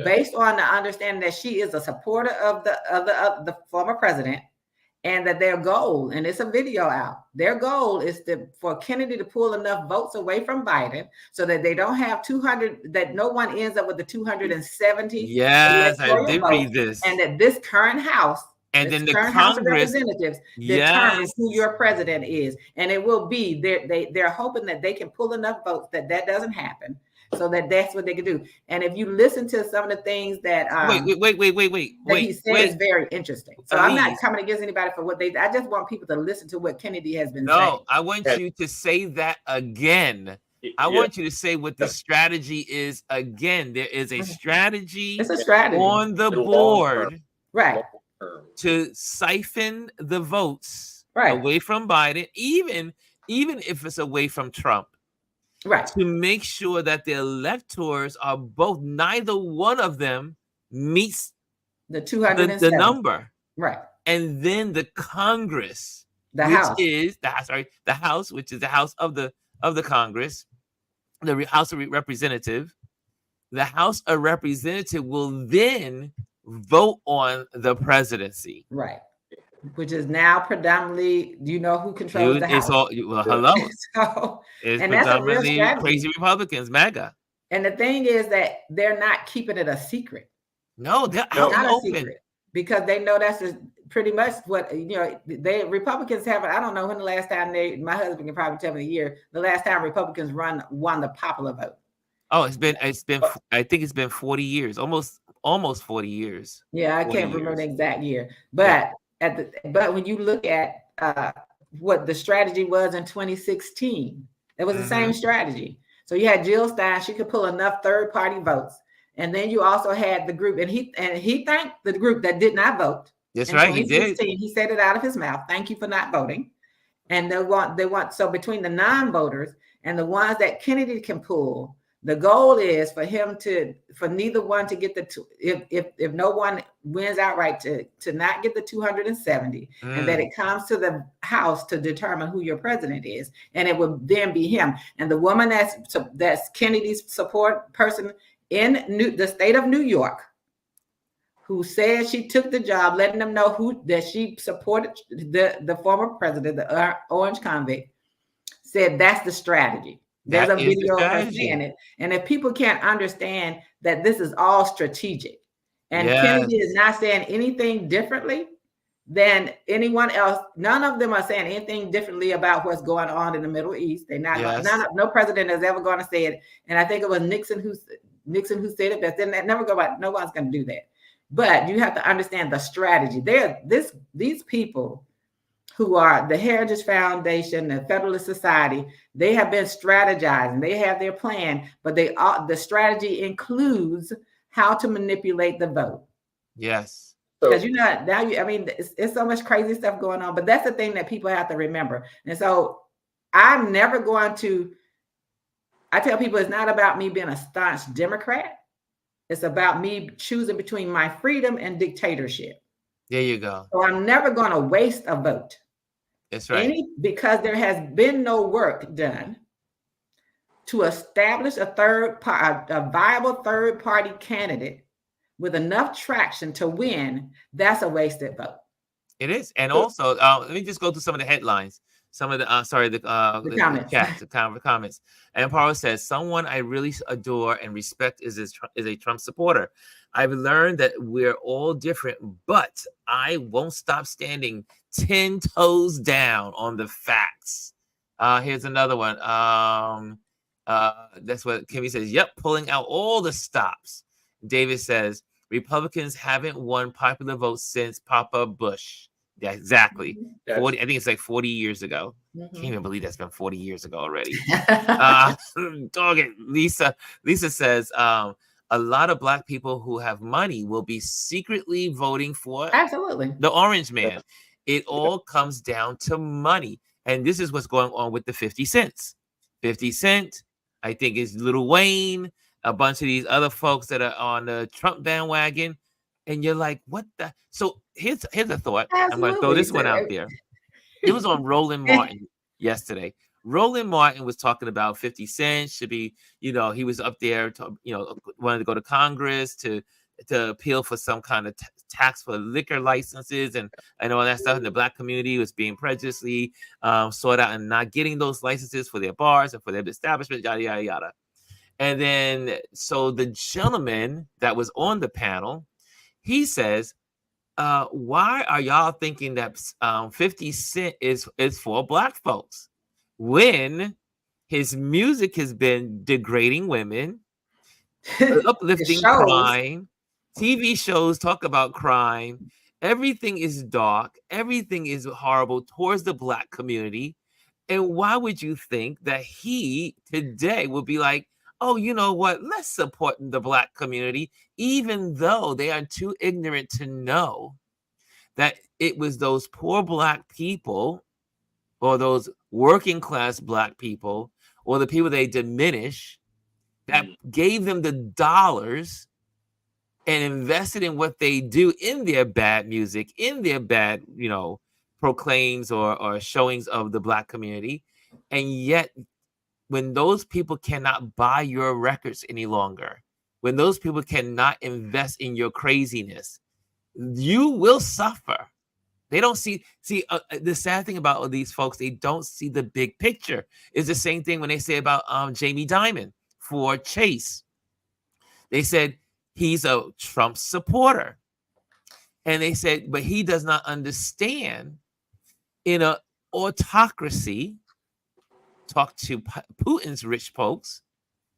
based on the understanding that she is a supporter of the former president. And that their goal, and it's a video out, their goal is for Kennedy to pull enough votes away from Biden so that they don't have 200, that no one ends up with the 270. Yes, I did read this. And that this current House, and then the House of Representatives determines who your president is. And it will be, they're hoping that they can pull enough votes that doesn't happen. So that's what they can do. And if you listen to some of the things that he said is very interesting. So I'm not coming against anybody for what I just want people to listen to what Kennedy has been saying. No, I want you to say that again. I want you to say what the strategy is again. There is a strategy. It's a strategy on the board, right, to siphon the votes away from Biden, even if it's away from Trump. Right. To make sure that the electors are both, neither one of them meets the 207 the number. Right. And then the Congress, the House, which is the House of the Congress, the House of Representative. The House of Representative will then vote on the presidency. Right. Which is now predominantly, who controls the House? Hello. It's and predominantly crazy Republicans, MAGA. And the thing is that they're not keeping it a secret. No, they're out not open. A secret, because they know that's just pretty much what Republicans have. I don't know when the last time my husband can probably tell me the year, the last time Republicans won the popular vote. Oh, it's been I think it's been 40 years, almost 40 years. Yeah, I can't remember the exact year, but. But when you look at what the strategy was in 2016. It was the same strategy. So you had Jill Stein, she could pull enough third-party votes. And then you also had the group, and he thanked the group that did not vote. That's in right, he did. 2016. He said it out of his mouth. Thank you for not voting. And they want so between the non-voters and the ones that Kennedy can pull, the goal is for neither one to get the two, if no one wins outright, to not get the 270, and that it comes to the House to determine who your president is, and it would then be him. And the woman that's Kennedy's support person in the state of New York, who said she took the job, letting them know that she supported the former president, the orange convict, said that's the strategy. There's a video of her saying it. And if people can't understand that this is all strategic, and Kennedy is not saying anything differently than anyone else, none of them are saying anything differently about what's going on in the Middle East. They're not. No president is ever going to say it. And I think it was Nixon who said it. That never go about. No one's going to do that. But you have to understand the strategy. These people who are the Heritage Foundation, the Federalist Society, they have been strategizing. They have their plan, but the strategy includes how to manipulate the vote. Yes. Because it's so much crazy stuff going on. But that's the thing that people have to remember. And so I'm never going to. I tell people it's not about me being a staunch Democrat. It's about me choosing between my freedom and dictatorship. There you go. So I'm never going to waste a vote. That's right. Because there has been no work done to establish a viable third-party candidate with enough traction to win. That's a wasted vote. It is. And also, let me just go through some of the headlines. Some of the comments. And Paulo says, someone I really adore and respect is a Trump supporter. I've learned that we're all different, but I won't stop standing 10 toes down on the facts. Here's another one. That's what Kimmy says. Yep, pulling out all the stops. David says, Republicans haven't won popular votes since Papa Bush. Yeah, exactly. 40. I think it's like 40 years ago. Can't even believe that's been 40 years ago already. Dog it. Lisa says, a lot of Black people who have money will be secretly voting for the orange man. It all comes down to money. And this is what's going on with the 50 cents. 50 Cent, I think, is Lil Wayne, a bunch of these other folks that are on the Trump bandwagon. And you're like, what the? So here's a thought. Absolutely. I'm going to throw this one out there. It was on Roland Martin yesterday. Roland Martin was talking about 50 Cent should be, he was up there, wanted to go to Congress to appeal for some kind of tax for liquor licenses and all that stuff. And the Black community was being prejudiciously sought out and not getting those licenses for their bars and for their establishment, yada, yada, yada. And then, so the gentleman that was on the panel, he says, why are y'all thinking that 50 Cent is for Black folks when his music has been degrading women, uplifting crime, TV shows talk about crime, everything is dark, everything is horrible towards the Black community. And why would you think that he today would be like, oh, you know what? Let's support the Black community, even though they are too ignorant to know that it was those poor Black people or those working class Black people or the people they diminish that gave them the dollars and invested in what they do in their bad music, in their bad, proclaims or showings of the Black community. And yet, when those people cannot buy your records any longer, when those people cannot invest in your craziness, you will suffer. They don't see the sad thing about all these folks, they don't see the big picture. It's the same thing when they say about Jamie Dimon for Chase. They said he's a Trump supporter. And they said, but he does not understand in an autocracy, talk to Putin's rich folks,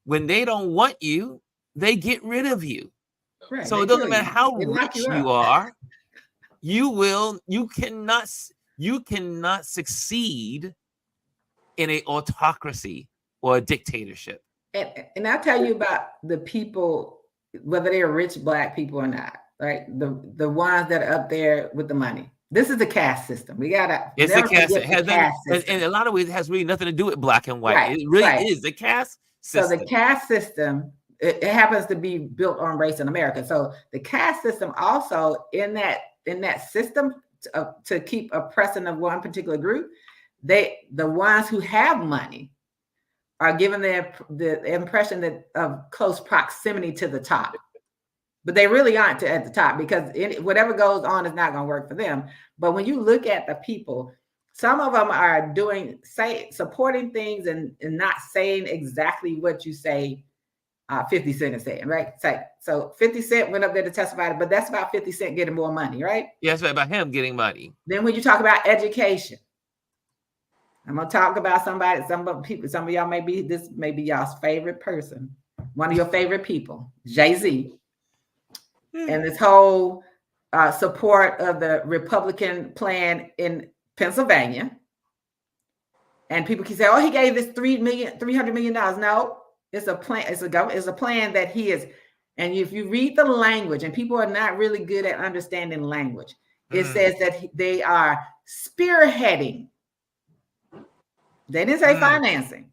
when they don't want you, they get rid of you. Right. So it doesn't matter how rich you are, you You cannot succeed in an autocracy or a dictatorship. And I'll tell you about the people, whether they're rich Black people or not, right? The ones that are up there with the money. This is the caste system. We gotta never forget the caste system. And in a lot of ways, it has really nothing to do with black and white. Right, It really right. is the caste system. So the caste system, it happens to be built on race in America. So the caste system also in that system to keep oppressing of one particular group, the ones who have money are given the impression that of close proximity to the top. But they really aren't at the top, because whatever goes on is not going to work for them. But when you look at the people, some of them are supporting things and not saying exactly what you say 50 Cent is saying, right? So 50 Cent went up there to testify, but that's about 50 Cent getting more money, right? Yeah, that's right, about him getting money. Then when you talk about education, I'm going to talk about some of y'all may be y'all's favorite person, one of your favorite people, Jay-Z. And this whole support of the Republican plan in Pennsylvania. And people can say, oh, he gave this $300 million. No, it's a plan. It's a plan that he is. And if you read the language, and people are not really good at understanding language, it says that they are spearheading. They didn't say financing.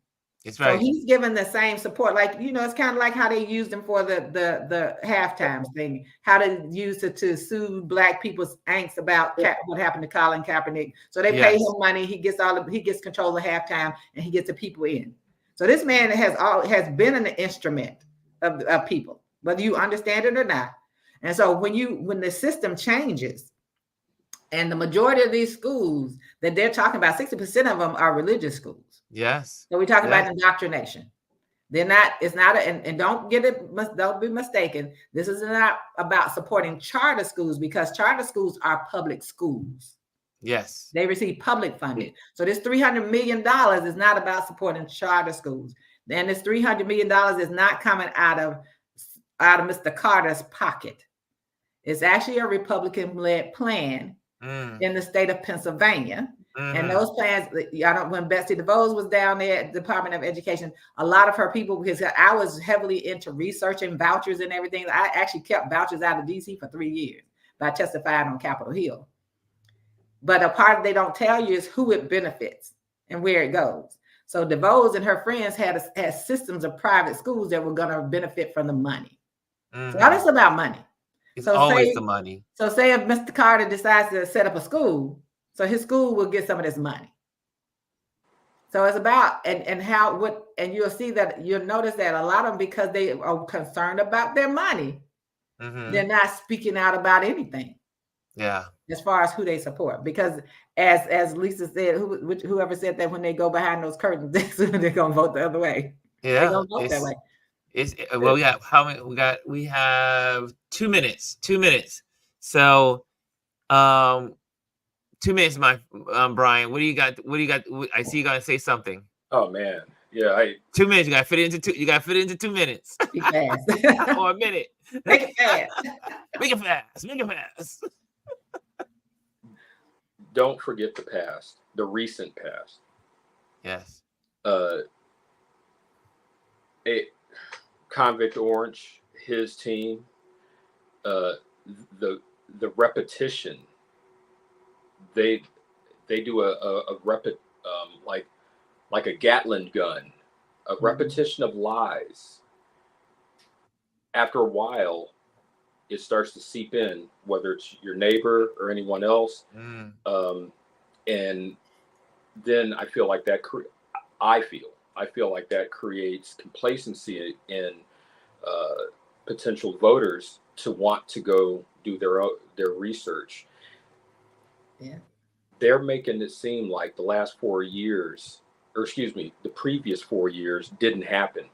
It's right. So he's given the same support, like, it's kind of like how they used him for the halftime thing, how they used it to soothe Black people's angst about what happened to Colin Kaepernick. So they pay him money, he gets control of halftime, and he gets the people in. So this man has been an instrument of people, whether you understand it or not. And so when the system changes, and the majority of these schools that they're talking about, 60% of them are religious schools. Yes. So we talk about indoctrination. And don't be mistaken. This is not about supporting charter schools, because charter schools are public schools. Yes. They receive public funding. So this $300 million is not about supporting charter schools. And this $300 million is not coming out of Mr. Carter's pocket. It's actually a Republican-led plan in the state of Pennsylvania. And those plans, when Betsy DeVos was down there at the Department of Education, a lot of her people, because I was heavily into researching vouchers and everything. I actually kept vouchers out of DC for 3 years by testifying on Capitol Hill. But a part they don't tell you is who it benefits and where it goes. So DeVos and her friends had systems of private schools that were going to benefit from the money. So all this is about money. It's always the money. So say if Mr. Carter decides to set up a school, so his school will get some of this money. So it's about and you'll see that, you'll notice that a lot of them, because they are concerned about their money, they're not speaking out about anything. Yeah. As far as who they support, because as Lisa said, whoever said that when they go behind those curtains, they're gonna vote the other way. Yeah, they're gonna vote that way. How many we have 2 minutes. 2 minutes. So 2 minutes, my Bryan. What do you got? I see you gotta say something. Oh man, yeah. 2 minutes. You gotta fit it into 2. You gotta fit it into 2 minutes. Be fast. Or a minute. Make it fast. Make it fast. Make it fast. Don't forget the past, the recent past. Yes. A Convict Orange, his team, the repetition. They do like a Gatling gun, a repetition of lies. After a while, it starts to seep in, whether it's your neighbor or anyone else. And then I feel like that creates complacency in potential voters to want to go do their research. Yeah. They're making it seem like the previous 4 years didn't happen.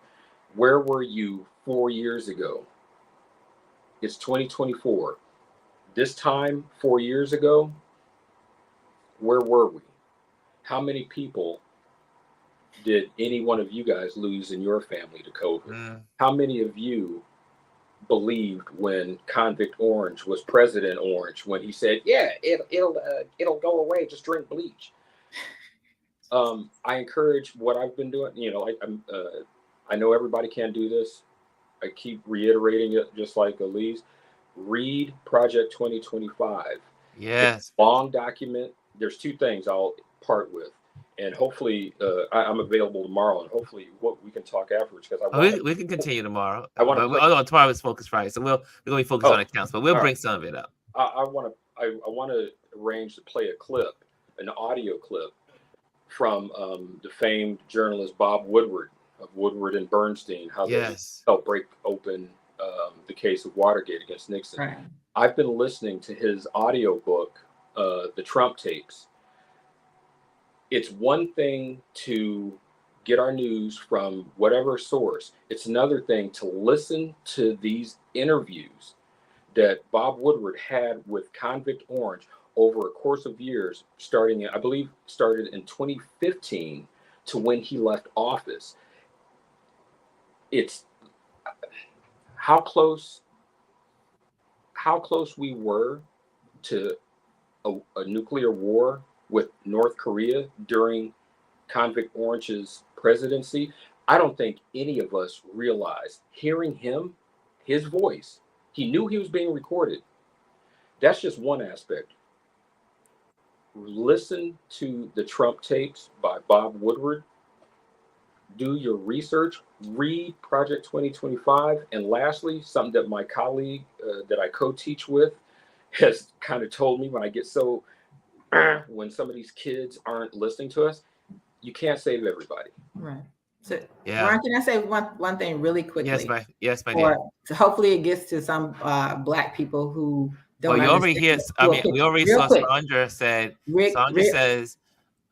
Where were you 4 years ago? It's 2024. This time 4 years ago, where were we? How many people did any one of you guys lose in your family to COVID? How many of you believed when Convict Orange was President Orange, when he said, "Yeah, it'll go away. Just drink bleach." I encourage what I've been doing. I know everybody can't do this. I keep reiterating it, just like Alieze. Read Project 2025. Yes. It's a long document. There's two things I'll part with, and hopefully I'm available tomorrow, and hopefully we can talk afterwards, because we can continue tomorrow. I want to. Tomorrow is Focus Friday, so we're going to focus on accounts, but we'll bring some of it up. I want to arrange to play a clip, an audio clip from the famed journalist Bob Woodward of Woodward and Bernstein, how they helped break open the case of Watergate against Nixon. Right. I've been listening to his audio book, The Trump Tapes. It's one thing to get our news from whatever source. It's another thing to listen to these interviews that Bob Woodward had with Convict Orange over a course of years, started in 2015 to when he left office. It's how close we were to a nuclear war with North Korea during Convict Orange's presidency. I don't think any of us realized, hearing his voice, he knew he was being recorded. That's just one aspect. Listen to the Trump tapes by Bob Woodward. Do your research. Read Project 2025. And lastly, something that my colleague that I co-teach with has kind of told me when I get so, when some of these kids aren't listening to us, you can't save everybody. Right. So, Bryan, can I say one thing really quickly? Yes, my dear. So hopefully it gets to some Black people who don't you already hear. We already saw Sandra said. Sandra says,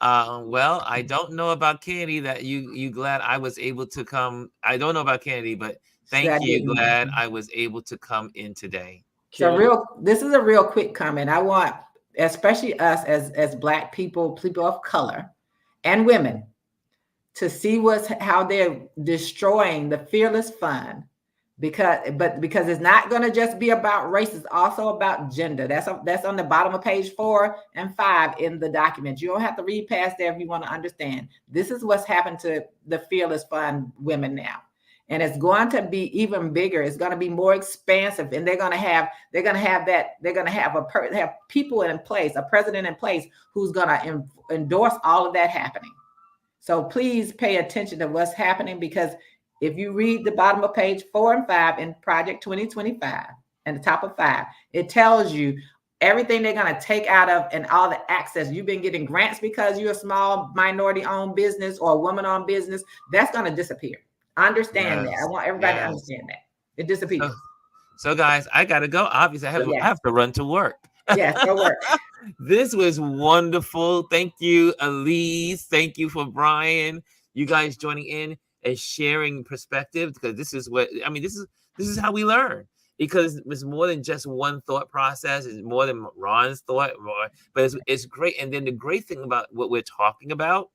"Well, I don't know about Kennedy. That you glad I was able to come. I don't know about Kennedy, but thank you. Glad I was able to come in today." So this is a real quick comment. I want, especially us as Black people of color, and women, to see how they're destroying the Fearless Fund, because it's not going to just be about race. It's also about gender. That's on the bottom of page 4 and 5 in the document. You don't have to read past there if you want to understand. This is what's happened to the Fearless Fund women now, and it's going to be even bigger. It's going to be more expansive, and they're going to have people in place, a president in place who's going to endorse all of that happening. So please pay attention to what's happening, because if you read the bottom of page 4 and 5 in Project 2025 and the top of 5, it tells you everything they're going to take out of and all the access. You've been getting grants because you're a small minority-owned business or a woman-owned business. That's going to disappear. Understand that. I want everybody to understand that. It disappears. So guys, I got to go. Obviously, I have to run to work. Yes, go work. This was wonderful. Thank you, Alieze. Thank you for Bryan. You guys joining in and sharing perspective, because this is how we learn, because it's more than just one thought process. It's more than Ron's thought, but it's great. And then the great thing about what we're talking about,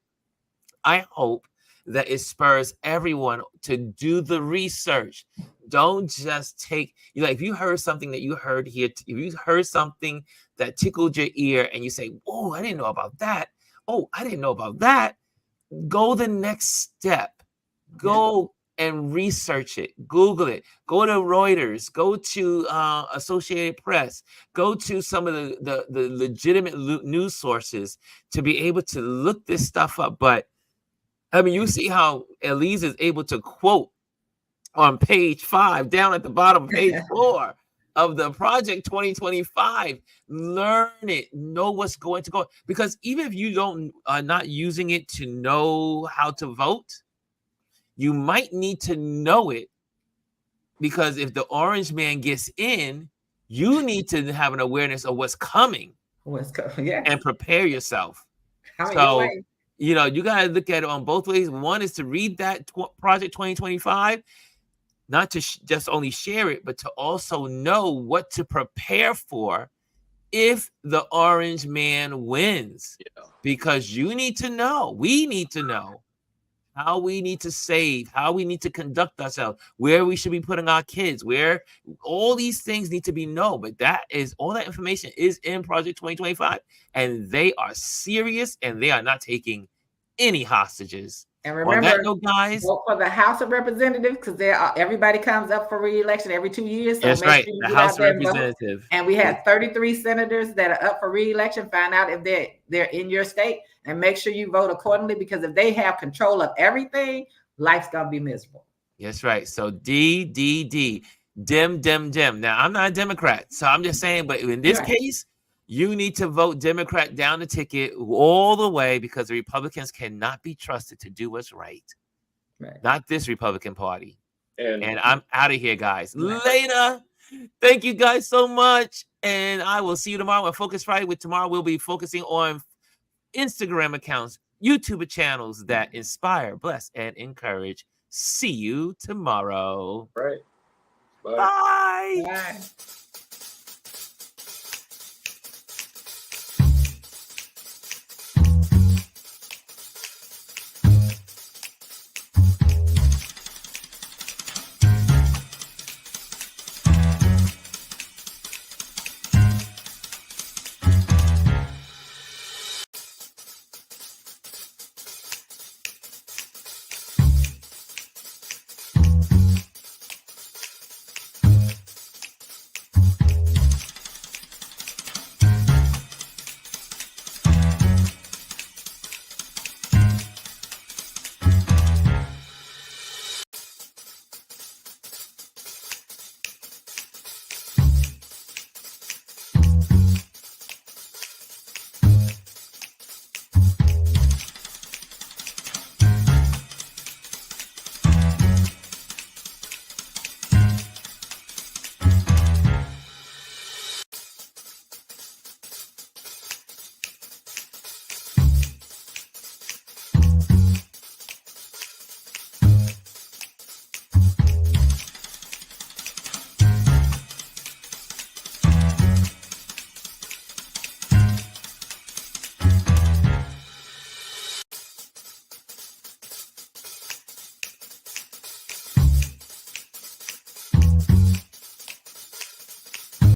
I hope that it spurs everyone to do the research. Don't just take, if you heard something that you heard here, if you heard something that tickled your ear and you say, "Oh, I didn't know about that. Oh, I didn't know about that." Go the next step. Go and research it. Google it. Go to Reuters. Go to Associated Press. Go to some of the legitimate news sources to be able to look this stuff up. But you see how Alieze is able to quote on page 5, down at the bottom of page 4 of the Project 2025. Learn it. Know what's going to go. Because even if you are not using it to know how to vote, you might need to know it, because if the orange man gets in, you need to have an awareness of what's coming. And prepare yourself. You got to look at it on both ways. One is to read that Project 2025, not to just only share it, but to also know what to prepare for if the orange man wins. Because you need to know, we need to know how we need to save, how we need to conduct ourselves, where we should be putting our kids, where all these things need to be known. But that is all that information is in Project 2025, and they are serious and they are not taking any hostages. And On remember, that note, guys, vote for the House of Representatives because everybody comes up for re-election every 2 years. So that's make right, sure you the get House out of there and vote. Representatives. And we have 33 senators that are up for re-election. Find out if they're in your state and make sure you vote accordingly, because if they have control of everything, life's gonna be miserable. That's right. So D, dim. Now, I'm not a Democrat, so I'm just saying, but in this case, you need to vote Democrat down the ticket all the way, because the Republicans cannot be trusted to do what's right. Not this Republican Party. And I'm out of here, guys. Later. Thank you guys so much. And I will see you tomorrow on Focus Friday. With tomorrow, we'll be focusing on Instagram accounts, YouTube channels that inspire, bless, and encourage. See you tomorrow. Right. Bye. Bye.